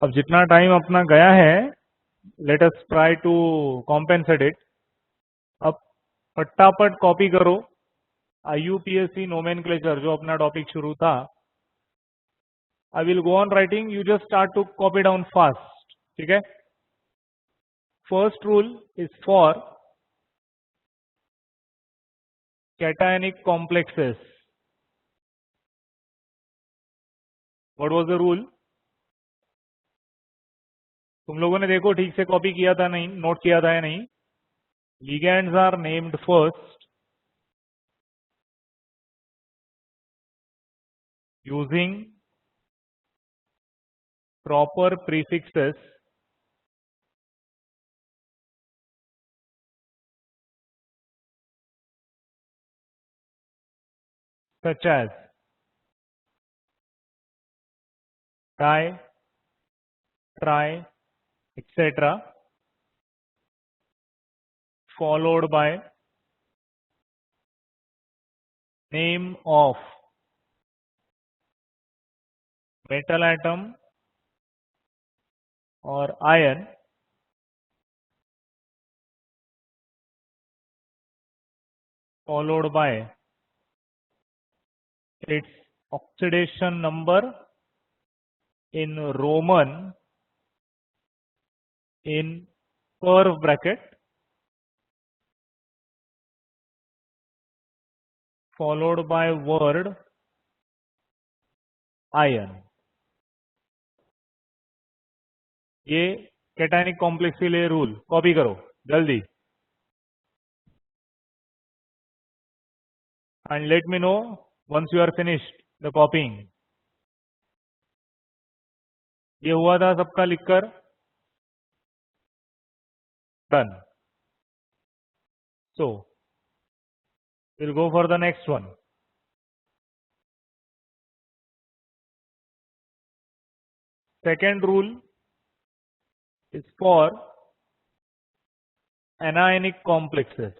अब जितना टाइम अपना गया है, let us try to compensate it. अब फटाफट कॉपी करो IUPAC नोमेनक्लेचर, जो अपना टॉपिक शुरू था। I will go on writing, you just start to copy down fast, ठीक है। First rule is for cationic complexes. What was the rule? तुम लोगों ने देखो ठीक से कॉपी किया था नहीं, नोट किया था या नहीं? Ligands are named first using proper prefixes such as di, tri, etc., followed by name of metal atom or ion, followed by its oxidation number in Roman in curve bracket, followed by word ion. ये cationic complex के लिए rule, copy करो जल्दी and let me know once you are finished the copying. ये हुआ था सबका लिखकर? Done. So will go for the next one. Second rule is for anionic complexes.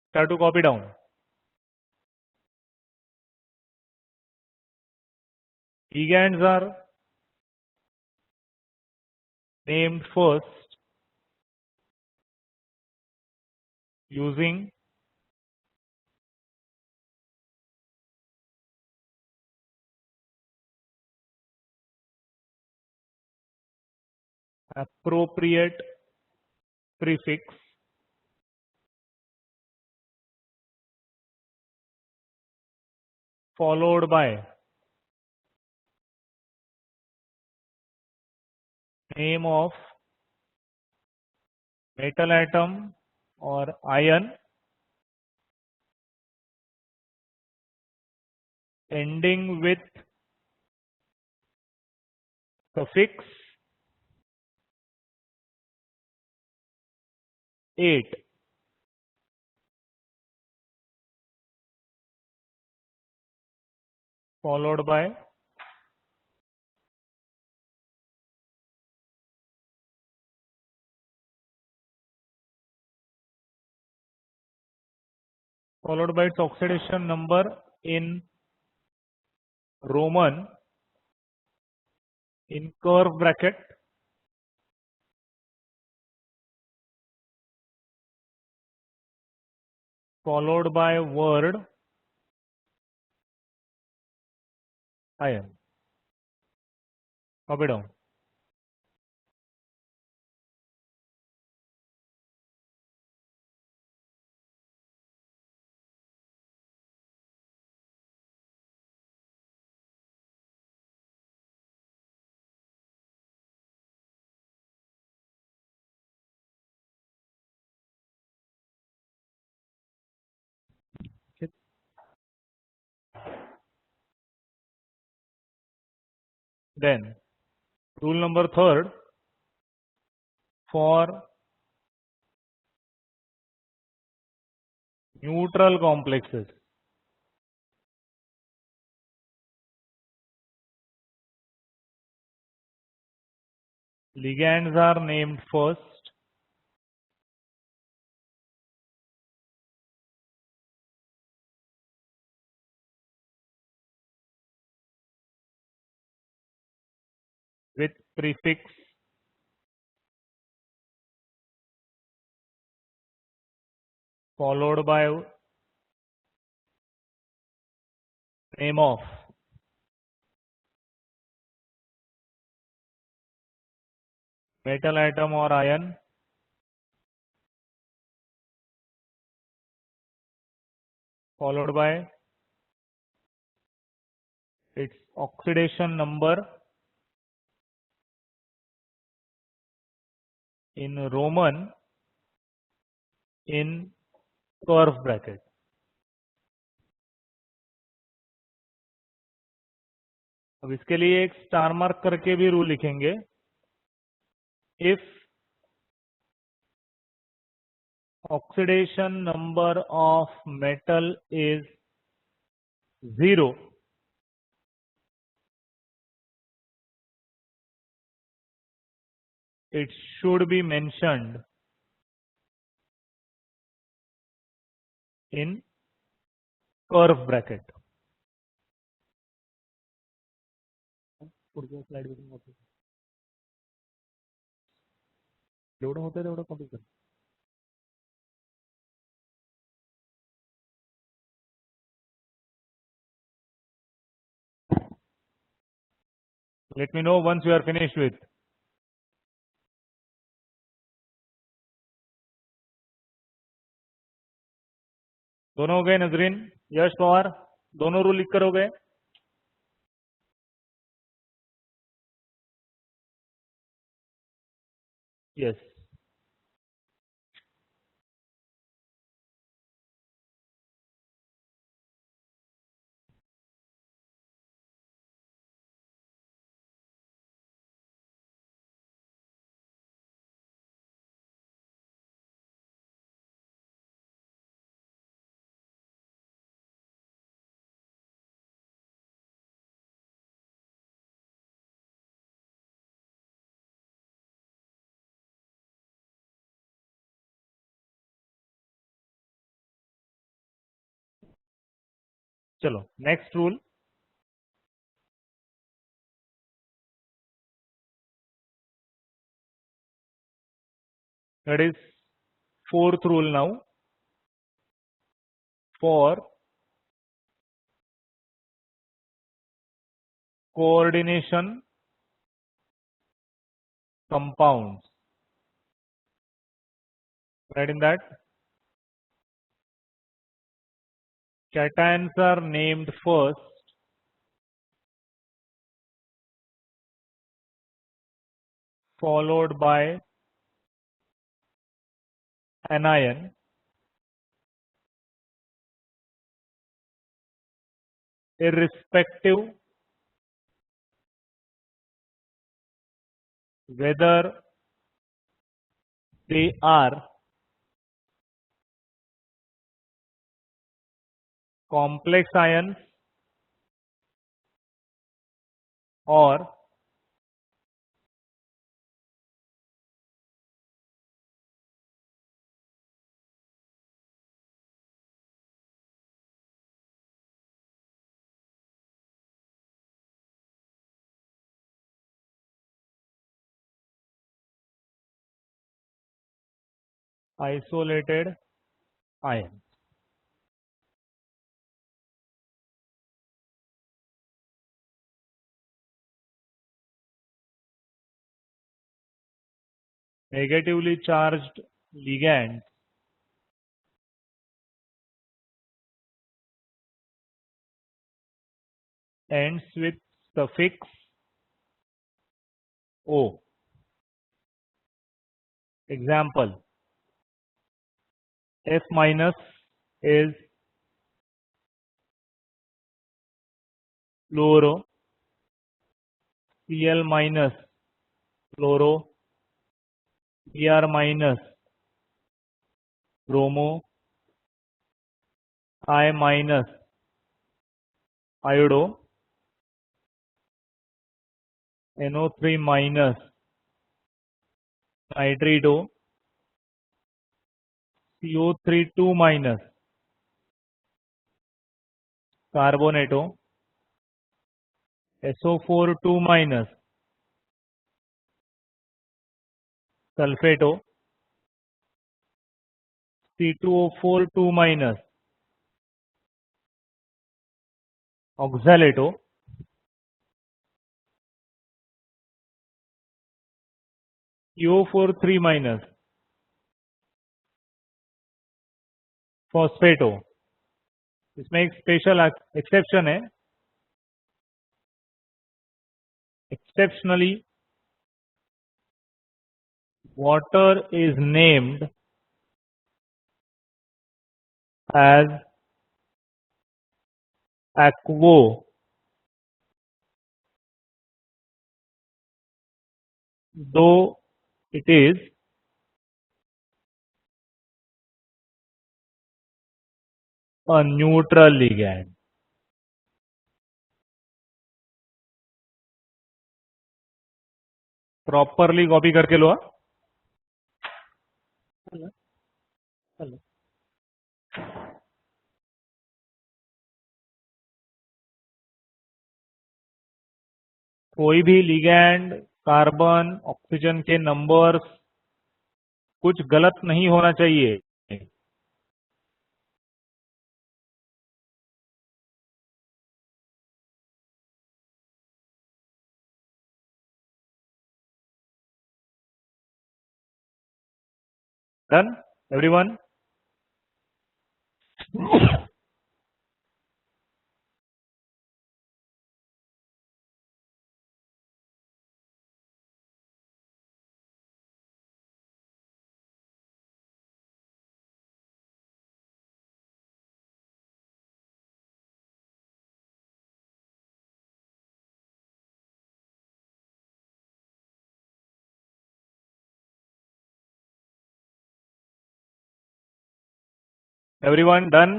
Start to copy down. Ligands are named first using appropriate prefix followed by name of metal atom or ion ending with suffix 8, followed by its oxidation number in Roman in curve bracket, followed by word ion. Copy down. Then rule number 3 for neutral complexes. Ligands are named first with prefix followed by name of metal atom or ion followed by its oxidation number in Roman in curve bracket. अब इसके लिए एक star mark करके भी rule लिखेंगे. If oxidation number of metal is 0, it should be mentioned in curve bracket. पुढच्या slide मध्ये जेवढं होतं तेवढं कॉपी कर. Let me know once you are finished with. दोनों हो गए नजरीन, यश पवार, दोनों रूल लिख कर हो गए. यस. चलो next rule. That is fourth rule now. For coordination compounds, right in that cations are named first followed by anion irrespective whether they are complex ions or isolated ions. Negatively charged ligands ends with suffix O. Example, F minus is fluoro, Cl minus fluoro, Br minus bromo, I minus iodo, NO3 minus nitrito, CO3 2 minus carbonato, SO4 2 minus सल्फेटो, C2O4 2 minus, oxalato, CO4 3 minus, फॉस्फेटो। इसमें एक special exception है, exceptionally water is named as aquo though it is a neutral ligand। Properly copy करके लो। कोई भी ligand, carbon, oxygen के numbers कुछ गलत नहीं होना चाहिए। Done everyone? Everyone done?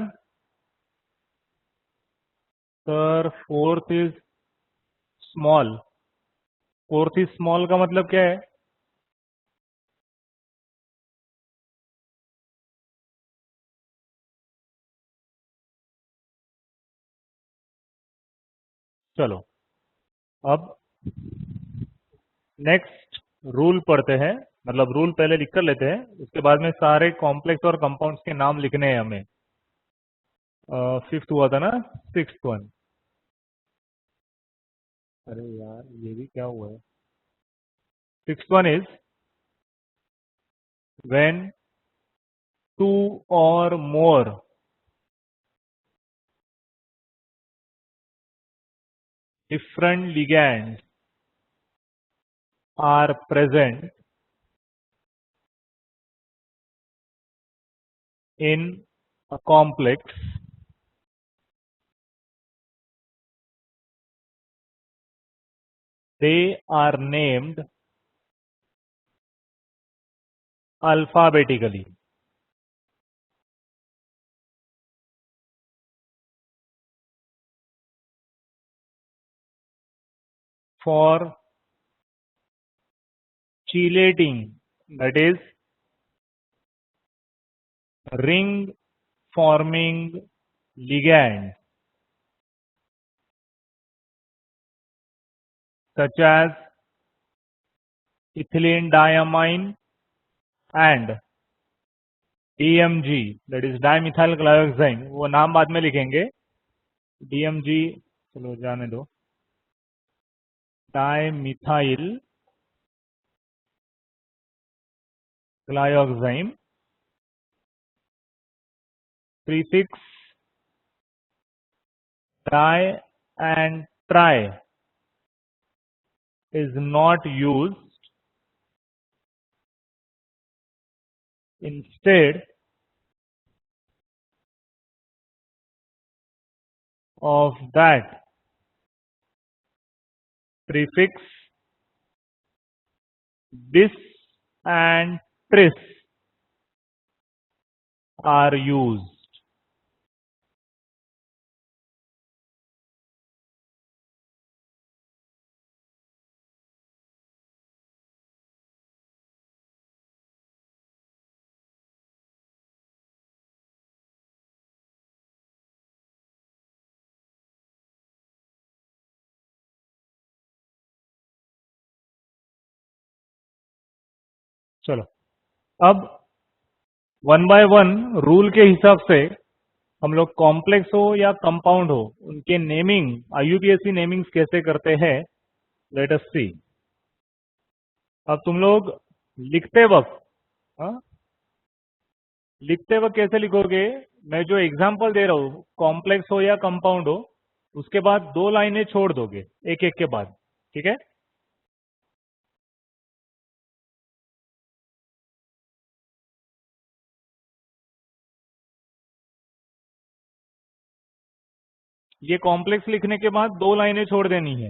Sir fourth is small. Fourth is small का मतलब क्या है? चलो अब नेक्स्ट रूल पढ़ते हैं, मतलब रूल पहले लिख कर लेते हैं, उसके बाद में सारे कॉम्प्लेक्स और कंपाउंड्स के नाम लिखने हैं हमें। फिफ्थ हुआ था ना, सिक्स्थ वन। अरे यार ये भी क्या हुआ है? Sixth one is when two or more different ligands are present in a complex, they are named alphabetically. For chelating, that is ring forming ligands such as ethylene diamine and DMG, that is dimethyl glyoxime, वो नाम बाद में लिखेंगे। DMG चलो जाने दो, dimethyl glyoxime, prefix di and tri is not used. Instead of that, prefix dis and tris are used. चलो, अब वन बाय वन रूल के हिसाब से हम लोग कॉम्प्लेक्स हो या कंपाउंड हो उनके नेमिंग, आईयूपीएसी नेमिंग्स कैसे करते हैं, लेट अस सी। अब तुम लोग लिखते वक्त, हाँ, लिखते वक्त कैसे लिखोगे? मैं जो एग्जांपल दे रहा हूं, कॉम्प्लेक्स हो या कंपाउंड हो, उसके बाद 2 लाइनें छोड़ दोगे एक एक के बाद, ठीक है? ये कॉम्प्लेक्स लिखने के बाद 2 लाइनें छोड़ देनी है।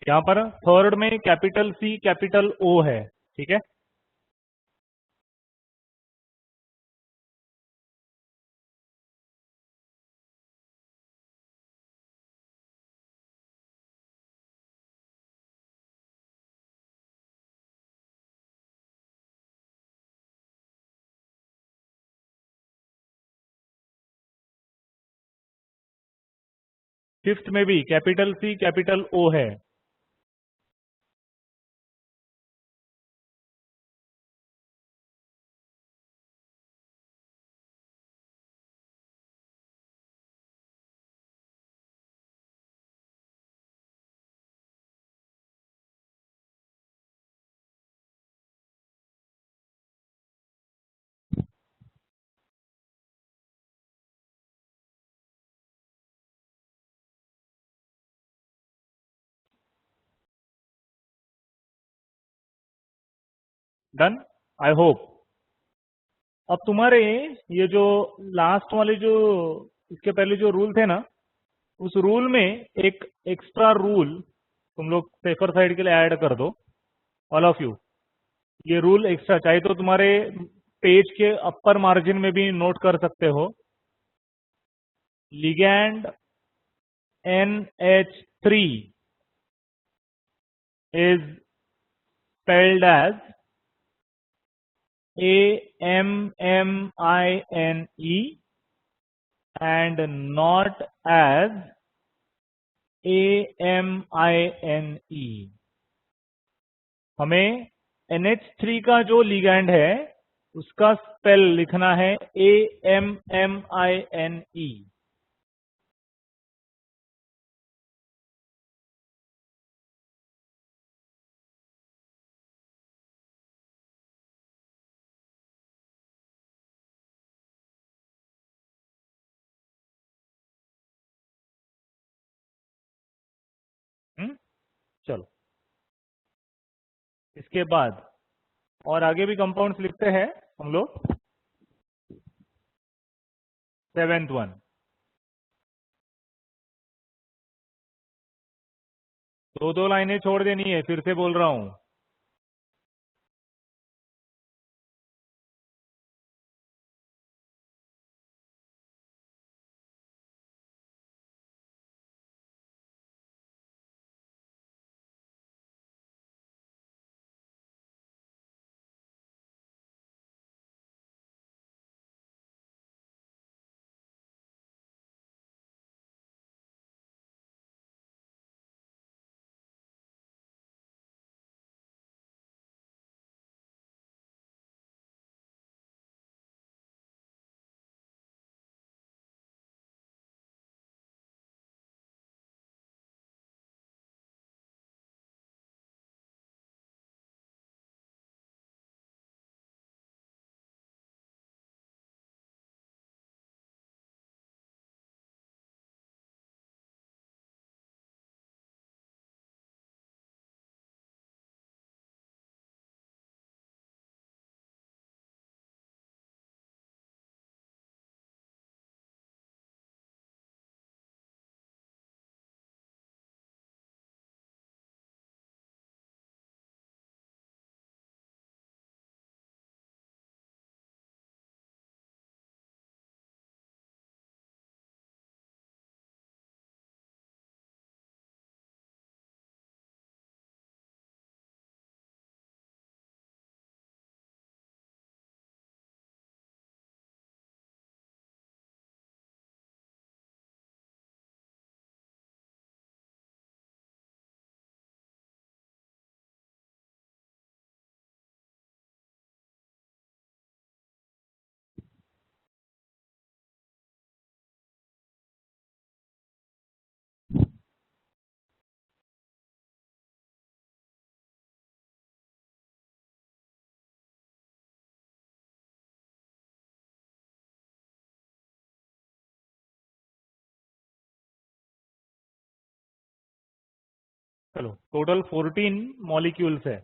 यहां पर थर्ड में कैपिटल सी कैपिटल ओ है, ठीक है? फिफ्थ में भी कैपिटल सी कैपिटल ओ है। Done, I hope. अब तुम्हारे ये जो लास्ट वाले जो इसके पहले जो रूल थे ना, उस रूल में एक एक्स्ट्रा रूल तुम लोग सेफर साइड के लिए ऐड कर दो, ऑल ऑफ यू। ये रूल एक्स्ट्रा चाहे तो तुम्हारे पेज के अपर मार्जिन में भी नोट कर सकते हो। Ligand NH3 is spelled as AMMINE and not as AMINE। हमें NH3 का जो लिगैंड है उसका स्पेल लिखना है AMMINE। चलो, इसके बाद और आगे भी कंपाउंड्स लिखते हैं हम लोग। सेवेंथ वन, 2 लाइनें छोड़ देनी है, फिर से बोल रहा हूं। चलो टोटल 14 मॉलिक्यूल्स है।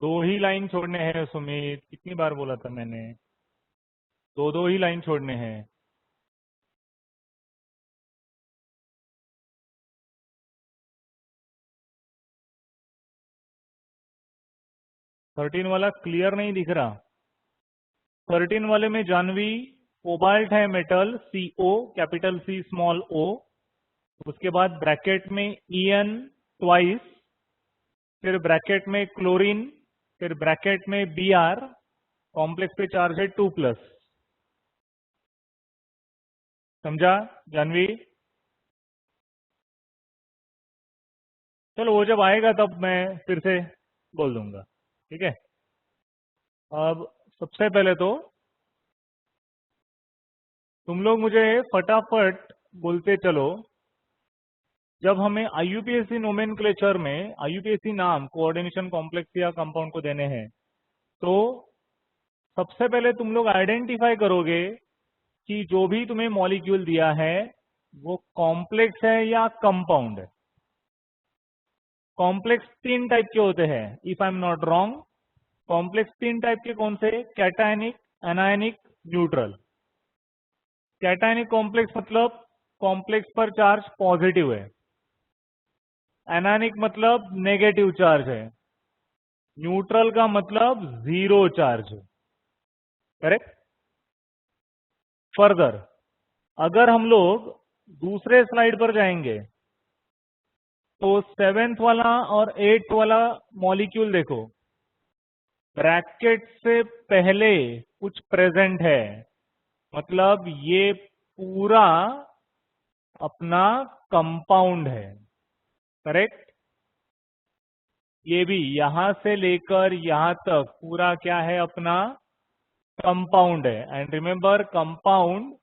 दो ही लाइन छोड़ने हैं सुमित, कितनी बार बोला था मैंने, दो दो ही लाइन छोड़ने हैं। 13 वाला क्लियर नहीं दिख रहा। 13 वाले में जानवी कोबाल्ट है metal CO capital C small o, उसके बाद ब्रैकेट में En ट्वाइस, फिर ब्रैकेट में क्लोरीन, फिर ब्रैकेट में Br, कॉम्प्लेक्स पे चार्ज है 2+। समझा जानवी? चलो वो जब आएगा तब मैं फिर से बोल दूंगा, ठीक है। अब सबसे पहले तो तुम लोग मुझे फटाफट बोलते चलो, जब हमें IUPAC नोमेनक्लेचर में IUPAC नाम कोऑर्डिनेशन कॉम्प्लेक्स या कंपाउंड को देने हैं, तो सबसे पहले तुम लोग आइडेंटिफाई करोगे कि जो भी तुम्हें मॉलिक्यूल दिया है वो कॉम्प्लेक्स है या कंपाउंड है। कॉम्प्लेक्स 3 टाइप के होते हैं, if I am not wrong. Complex 3 type के कौन से? Cationic, anionic, neutral. Cationic complex मतलब कॉम्प्लेक्स पर चार्ज पॉजिटिव है, एनायनिक मतलब नेगेटिव चार्ज है, न्यूट्रल का मतलब जीरो चार्ज है। करेक्ट। फर्दर अगर हम लोग दूसरे स्लाइड पर जाएंगे तो 7th वाला और 8th वाला मॉलिक्यूल देखो, ब्रैकेट से पहले कुछ प्रेजेंट है, मतलब ये पूरा अपना कंपाउंड है। करेक्ट। ये भी यहां से लेकर यहां तक पूरा क्या है? अपना कंपाउंड है। And remember compound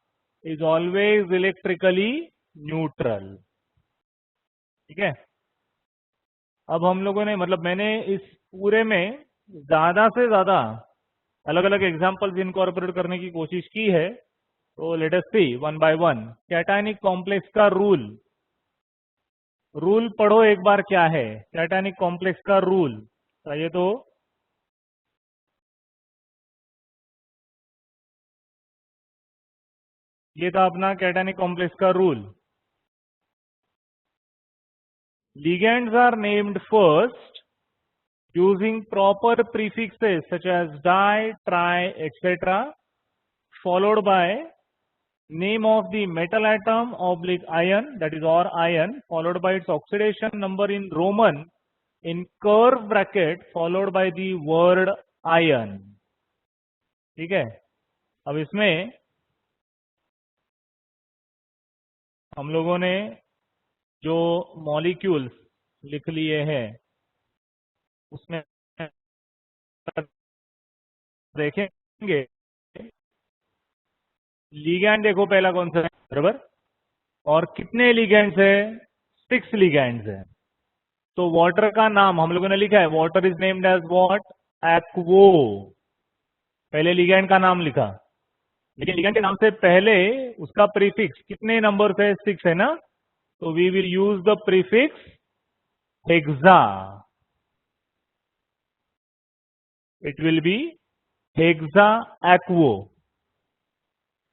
is always electrically neutral. ठीक है। अब हम लोगों ने मतलब मैंने इस पूरे में ज्यादा से ज्यादा अलग अलग एग्जांपल्स इनकॉर्पोरेट करने की कोशिश की है, तो let us see one by one. Cationic complex का रूल, रूल पढ़ो एक बार क्या है कैटायनिक कॉम्प्लेक्स का रूल। चाहिए तो ये था अपना कैटायनिक कॉम्प्लेक्स का rule. Ligands are named first using proper prefixes such as di, tri, etc., followed by name of the metal atom oblique ion, that is or ion, followed by its oxidation number in Roman in curve bracket, followed by the word ion. ठीक है। अब इसमें हम लोगों ने जो molecules लिख लिए हैं उसमें देखेंगे। लिगैंड देखो पहला कौन सा है, बराबर। और कितने लिगैंड्स है? 6 लिगैंड्स है। तो वाटर का नाम हम लोगों ने लिखा है, water is named as what? Aquo. पहले लिगैंड का नाम लिखा, लेकिन लिगैंड के नाम से पहले उसका प्रीफिक्स कितने नंबर से? 6 है ना। तो we will use the prefix hexa. It will be hexa aquo.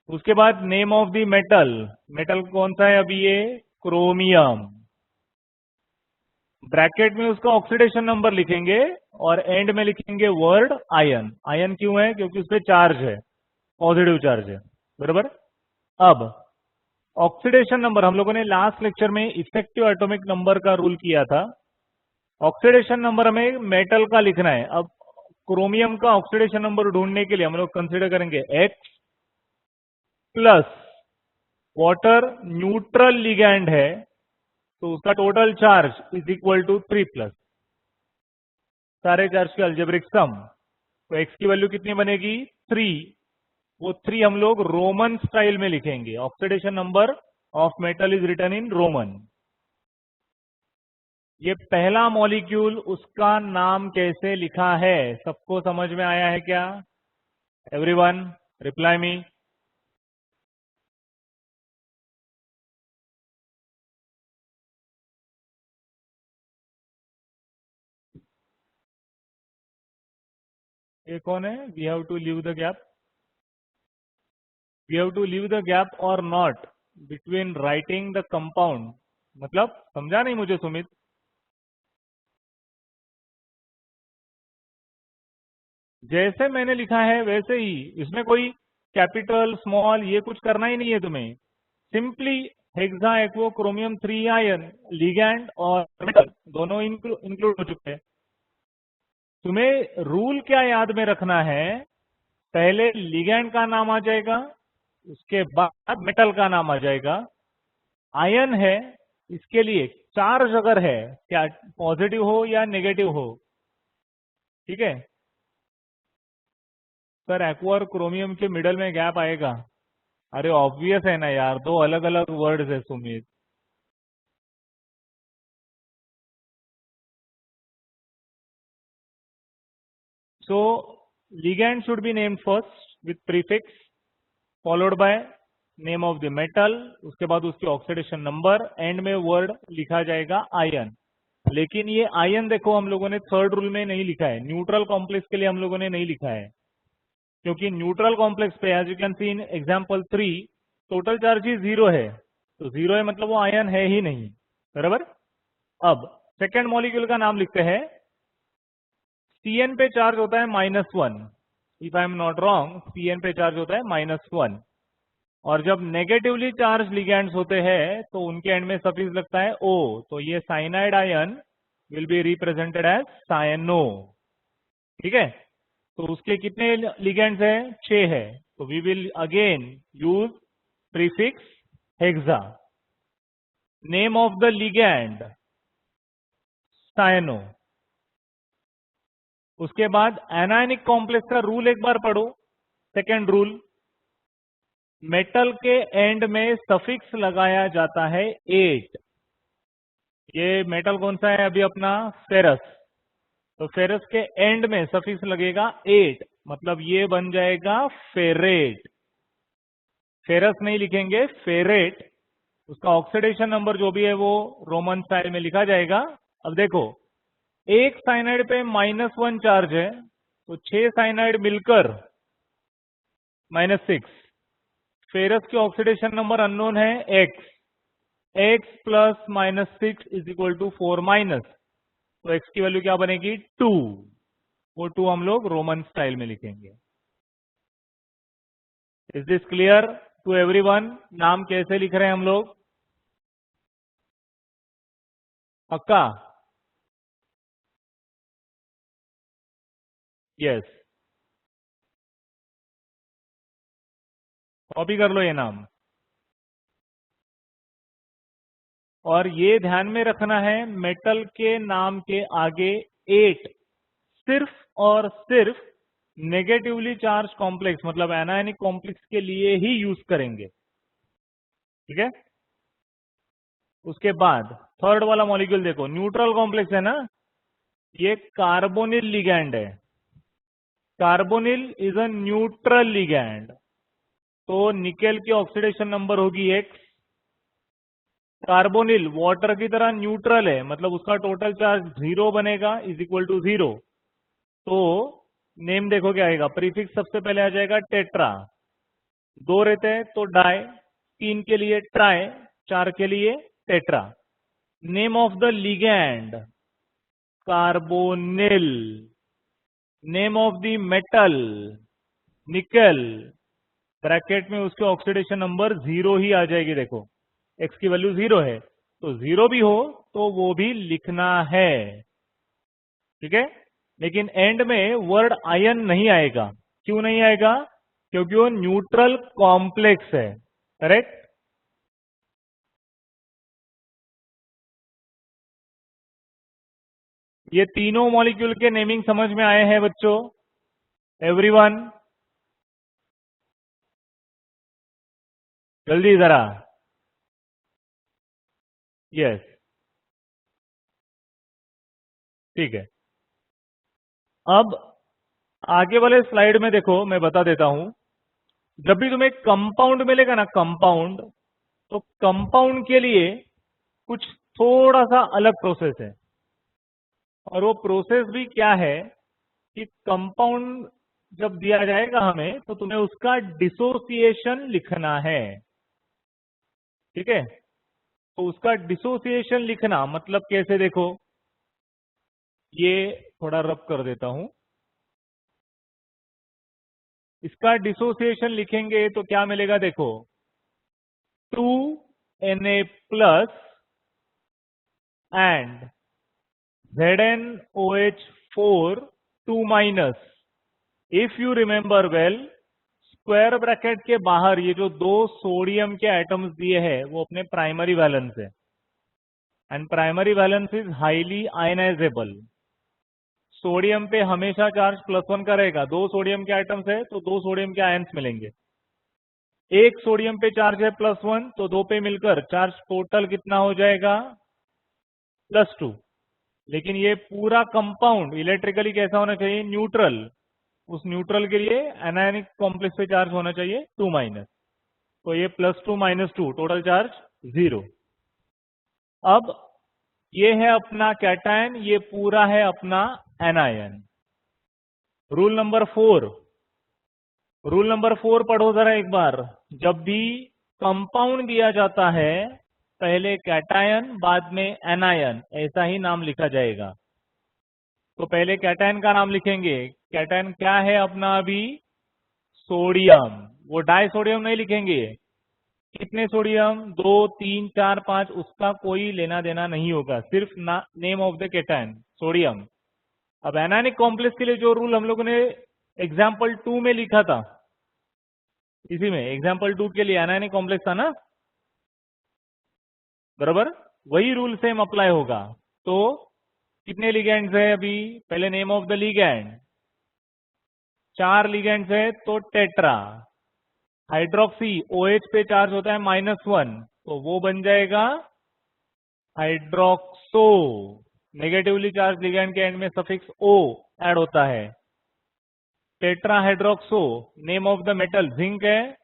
उसके बाद name of the metal, metal कौन सा है अभी? ये क्रोमियम। ब्रैकेट में उसका ऑक्सीडेशन नंबर लिखेंगे और एंड में लिखेंगे वर्ड आयन। आयन क्यों है? क्योंकि उस पर चार्ज है, पॉजिटिव चार्ज है, बराबर। अब ऑक्सीडेशन नंबर हम लोगों ने लास्ट लेक्चर में इफेक्टिव एटॉमिक नंबर का रूल किया था। ऑक्सीडेशन नंबर हमें मेटल का लिखना है। अब क्रोमियम का ऑक्सीडेशन नंबर ढूंढने के लिए हम लोग कंसीडर करेंगे X plus water neutral ligand है तो उसका total charge is equal to 3+, सारे चार्ज की अल्जेब्रिक सम। तो x की वैल्यू कितनी बनेगी? 3। वो 3 हम लोग रोमन स्टाइल में लिखेंगे। Oxidation number of metal is written in Roman. ये पहला मॉलिक्यूल, उसका नाम कैसे लिखा है? सबको समझ में आया है क्या? Everyone reply me. ये कौन है? We have to leave the gap, we have to leave the gap और not between writing the compound. मतलब समझा नहीं मुझे सुमित। जैसे मैंने लिखा है वैसे ही, इसमें कोई कैपिटल स्मॉल ये कुछ करना ही नहीं है तुम्हें। Simply hexa aquo chromium 3 ion ligand और मेटल दोनों इंक्लूड हो चुके हैं। तुम्हें रूल क्या याद में रखना है? पहले लिगैंड का नाम आ जाएगा, उसके बाद मेटल का नाम आ जाएगा। आयन है, इसके लिए चार्ज अगर है, क्या पॉजिटिव हो या नेगेटिव हो, ठीक है। सर एक्वा और क्रोमियम के मिडल में गैप आएगा। अरे ऑब्वियस है ना यार, दो अलग अलग वर्ड्स है सुमित। सो ligand should be named first with prefix followed by name of the metal, उसके बाद उसकी ऑक्सीडेशन नंबर, एंड में वर्ड लिखा जाएगा आयन। लेकिन ये आयन देखो हम लोगों ने थर्ड रूल में नहीं लिखा है, न्यूट्रल कॉम्प्लेक्स के लिए हम लोगों ने नहीं लिखा है, क्योंकि न्यूट्रल कॉम्प्लेक्स पे as you can see in example 3 total charge ही 0 है, तो 0 है मतलब वो आयन है ही नहीं, बराबर। अब सेकेंड मॉलिक्यूल का नाम लिखते हैं। Cn पे चार्ज होता है -1, if I am not wrong Cn पे चार्ज होता है -1, और जब नेगेटिवली चार्ज लिगैंड्स होते हैं तो उनके एंड में सफिक्स लगता है O, तो ये cyanide ion will be represented as cyano, ठीक है। तो उसके कितने लिगैंड्स हैं? 6 है, तो we will again use prefix hexa. Name of the ligand cyano. उसके बाद एनायनिक कॉम्प्लेक्स का रूल एक बार पढ़ो, सेकेंड रूल, मेटल के एंड में सफिक्स लगाया जाता है 8। ये मेटल कौन सा है अभी अपना? फेरस। तो फेरस के एंड में सफिक्स लगेगा 8, मतलब ये बन जाएगा फेरेट। फेरस नहीं लिखेंगे, फेरेट। उसका ऑक्सीडेशन नंबर जो भी है वो रोमन स्टाइल में लिखा जाएगा। अब देखो, एक साइनाइड पे -1 चार्ज है, तो 6 साइनाइड मिलकर -6। फेरस की ऑक्सीडेशन नंबर अननोन है x, x plus -6 is equal to 4 minus, तो x की वैल्यू क्या बनेगी? 2। वो 2 हम लोग रोमन स्टाइल में लिखेंगे। Is this clear to everyone? नाम कैसे लिख रहे हैं हम लोग? पक्का? यस, कॉपी कर लो ये नाम। और ये ध्यान में रखना है, मेटल के नाम के आगे 8 सिर्फ और सिर्फ नेगेटिवली चार्ज कॉम्प्लेक्स मतलब एनायनिक कॉम्प्लेक्स के लिए ही यूज करेंगे, ठीक है। उसके बाद थर्ड वाला मॉलिक्यूल देखो, न्यूट्रल कॉम्प्लेक्स है ना, ये कार्बोनिल लिगैंड है। Carbonyl is a neutral ligand, तो निकेल की ऑक्सीडेशन नंबर होगी x। कार्बोनिल वाटर की तरह न्यूट्रल है, मतलब उसका टोटल चार्ज 0 बनेगा, इज इक्वल टू 0। तो नेम देखो क्या आएगा, प्रीफिक्स सबसे पहले आ जाएगा टेट्रा, 2 रहते हैं तो डाई, 3 के लिए ट्राई, 4 के लिए tetra. Name of the ligand carbonyl. Name of the metal निकल, ब्रैकेट में उसके ऑक्सीडेशन नंबर 0 ही आ जाएगी। देखो x की वैल्यू 0 है, तो 0 भी हो तो वो भी लिखना है, ठीक है। लेकिन एंड में वर्ड आयन नहीं आएगा। क्यों नहीं आएगा? क्योंकि वो न्यूट्रल कॉम्प्लेक्स है, करेक्ट। ये तीनों मॉलिक्यूल के नेमिंग समझ में आए हैं बच्चों? एवरीवन जल्दी जरा। यस, ठीक है। अब आगे वाले स्लाइड में देखो, मैं बता देता हूं। जब भी तुम्हें कंपाउंड मिलेगा ना, कंपाउंड, तो कंपाउंड के लिए कुछ थोड़ा सा अलग प्रोसेस है। और वो प्रोसेस भी क्या है कि कंपाउंड जब दिया जाएगा हमें, तो तुम्हें उसका डिसोसिएशन लिखना है। ठीक है, तो उसका डिसोसिएशन लिखना मतलब कैसे, देखो, ये थोड़ा रब कर देता हूं। इसका डिसोसिएशन लिखेंगे तो क्या मिलेगा, देखो, 2Na plus and ZnOH4 2 minus. If you remember well, square bracket के बाहर ये जो दो सोडियम के एटम्स दिए हैं वो अपने प्राइमरी वैलेंस है, and primary valence is highly ionizable. Sodium पे हमेशा चार्ज +1 का रहेगा। दो सोडियम के आइटम्स है तो दो सोडियम के आयंस मिलेंगे। एक सोडियम पे चार्ज है +1, तो दो पे मिलकर चार्ज टोटल कितना हो जाएगा, +2। लेकिन ये पूरा कंपाउंड इलेक्ट्रिकली कैसा होना चाहिए, न्यूट्रल। उस न्यूट्रल के लिए एनायनिक कॉम्प्लेक्स पे चार्ज होना चाहिए 2 माइनस। तो ये +2 -2 टोटल चार्ज 0। अब ये है अपना कैटायन, ये पूरा है अपना anion. Rule number 4, rule number 4 पढ़ो जरा एक बार। जब भी कंपाउंड दिया जाता है, पहले कैटायन बाद में एनायन, ऐसा ही नाम लिखा जाएगा। तो पहले कैटायन का नाम लिखेंगे। कैटायन क्या है अपना अभी, सोडियम। वो डाई सोडियम नहीं लिखेंगे। कितने सोडियम, 2 3 4 5, उसका कोई लेना देना नहीं होगा, सिर्फ name of the cation sodium. अब एनायनिक कॉम्प्लेक्स के लिए जो रूल हम लोगों ने एग्जाम्पल 2 में लिखा था, इसी में एग्जाम्पल 2 के लिए एनायनिक कॉम्प्लेक्स था ना, बराबर, वही रूल सेम अप्लाई होगा। तो कितने लिगेंड्स है अभी, पहले name of the ligand. 4 ligands है तो टेट्रा। हाइड्रोक्सी OH पे चार्ज होता है -1, तो वो बन जाएगा हाइड्रोक्सो। नेगेटिवली चार्ज लिगेंड के एंड में सफिक्स O ऐड होता है। Tetra hydroxo, name of the metal zinc है,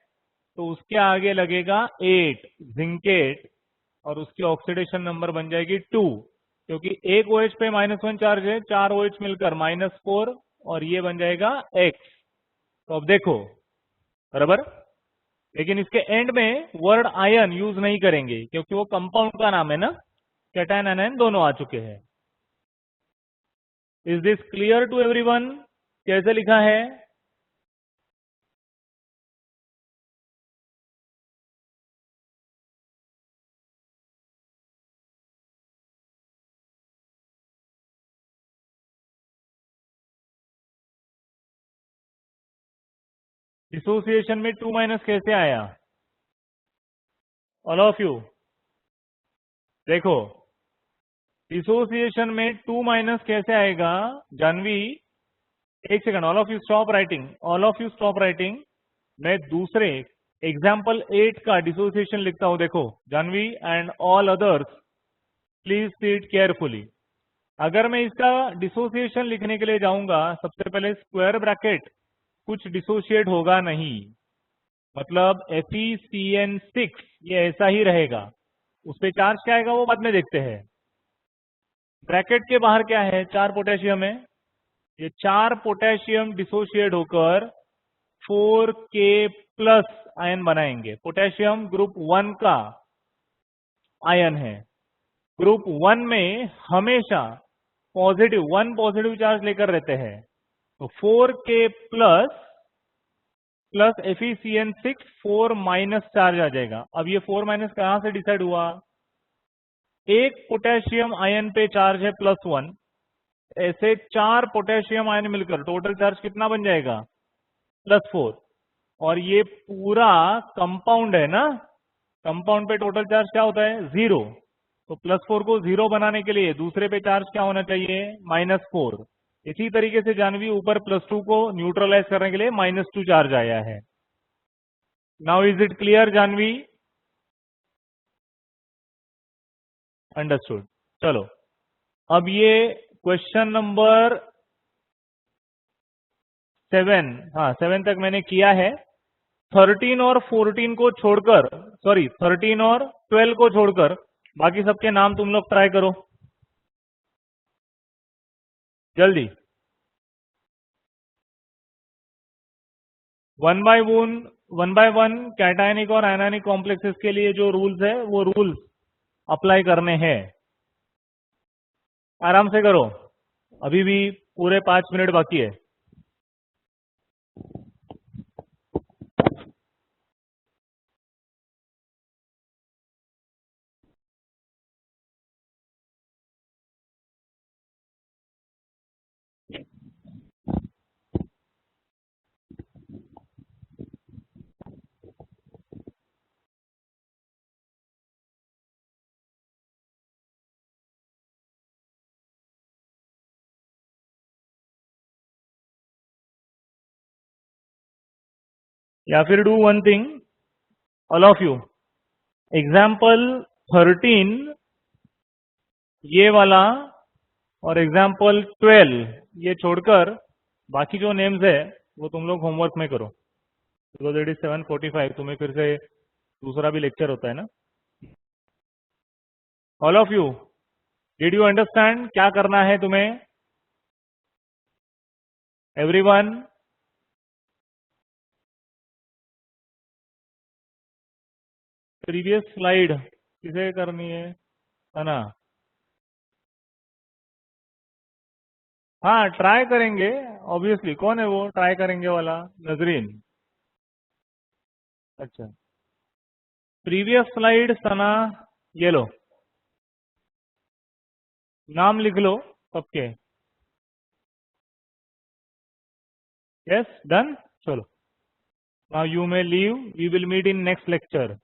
तो उसके आगे लगेगा 8, जिंकेट, और उसकी ऑक्सीडेशन नंबर बन जाएगी 2, क्योंकि एक OH पे -1 चार्ज है, 4 OH मिलकर -4, और ये बन जाएगा X। तो अब देखो, बराबर। लेकिन इसके एंड में वर्ड आयन यूज नहीं करेंगे, क्योंकि वो कंपाउंड का नाम है ना, कैटायन एनायन दोनों आ चुके हैं। Is this clear to everyone, कैसे लिखा है? डिसोसिएशन में 2 माइनस कैसे आया, ऑल ऑफ यू देखो। डिसोसिएशन में 2 माइनस कैसे आएगा, जानवी, एक second, all of you stop writing, all of you stop writing. मैं दूसरे एग्जाम्पल 8 का डिसोसिएशन लिखता हूं, देखो Janvi and all others, please see it carefully. अगर मैं इसका डिसोसिएशन लिखने के लिए जाऊंगा, सबसे पहले स्क्वायर ब्रैकेट, कुछ डिसोशिएट होगा नहीं, मतलब FeCN6 ये ऐसा ही रहेगा। उस पे चार्ज क्या आएगा वो बाद में देखते हैं। ब्रैकेट के बाहर क्या है, 4 पोटेशियम है। ये 4 पोटेशियम डिसोशिएट होकर 4K प्लस आयन बनाएंगे। पोटेशियम ग्रुप 1 का आयन है। ग्रुप 1 में हमेशा वन पॉजिटिव चार्ज लेकर रहते हैं। तो 4K plus plus FeCN6 4 minus charge आ जाएगा। अब ये 4 माइनस कहां से डिसाइड हुआ, एक पोटेशियम आयन पे चार्ज है +1, ऐसे 4 पोटेशियम आयन मिलकर टोटल चार्ज कितना बन जाएगा, +4। और ये पूरा कंपाउंड है ना, कंपाउंड पे टोटल चार्ज क्या होता है, 0। तो +4 को 0 बनाने के लिए दूसरे पे चार्ज क्या होना चाहिए, -4। इसी तरीके से जानवी ऊपर +2 को न्यूट्रलाइज करने के लिए -2 चार्ज आया है। Now is it clear Janvi, understood. चलो, अब ये क्वेश्चन नंबर 7, हाँ 7 तक मैंने किया है। 13 और 14 को छोड़कर, सॉरी 13 और 12 को छोड़कर बाकी सबके नाम तुम लोग ट्राई करो जल्दी। वन बाय वन कैटायनिक और आयनानिक कॉम्प्लेक्सेस के लिए जो रूल्स है वो रूल्स अप्लाई करने हैं। आराम से करो, अभी भी पूरे 5 मिनट बाकी है। या फिर do one thing, all of you, example 13 ये वाला और एग्जाम्पल 12 ये छोड़कर बाकी जो नेम्स है वो तुम लोग होमवर्क में करो, बिकॉज इट इज 7:45, तुम्हें फिर से दूसरा भी लेक्चर होता है ना। All of you, did you understand क्या करना है तुम्हें? एवरीवन, प्रीवियस स्लाइड किसे करनी है ना? हाँ ट्राई करेंगे ऑब्वियसली। कौन है वो ट्राई करेंगे वाला? नजरीन। अच्छा, प्रीवियस स्लाइड सना, ये लो नाम लिख लो सबके। यस डन, चलो now you may leave, we will meet in next lecture.